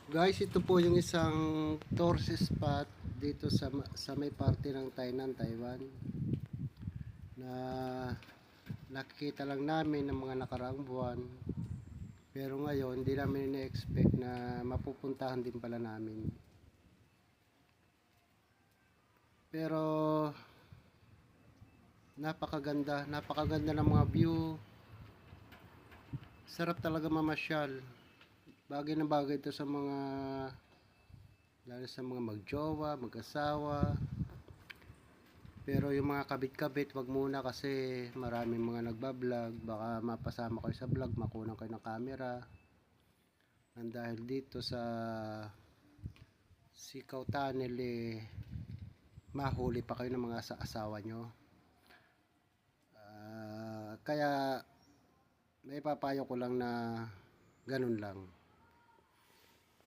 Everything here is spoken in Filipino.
Guys, ito po yung isang tourist spot dito sa may parte ng Tainan, Taiwan, na nakikita lang namin ng mga nakaraang buwan, pero ngayon hindi namin ina-expect na mapupuntahan din pala namin. Pero napakaganda ng mga view. Sarap talaga mamasyal. Bagay na bagay ito sa mga, lalo sa mga magjowa, mag-asawa. Pero yung mga kabit-kabit, wag muna kasi maraming mga nagbablog. Baka mapasama kayo sa vlog, makunan kayo ng camera. Nang dahil dito sa Sikaw Tunnel, mahuli pa kayo ng mga asawa nyo. Kaya may papayo ko lang na ganun lang.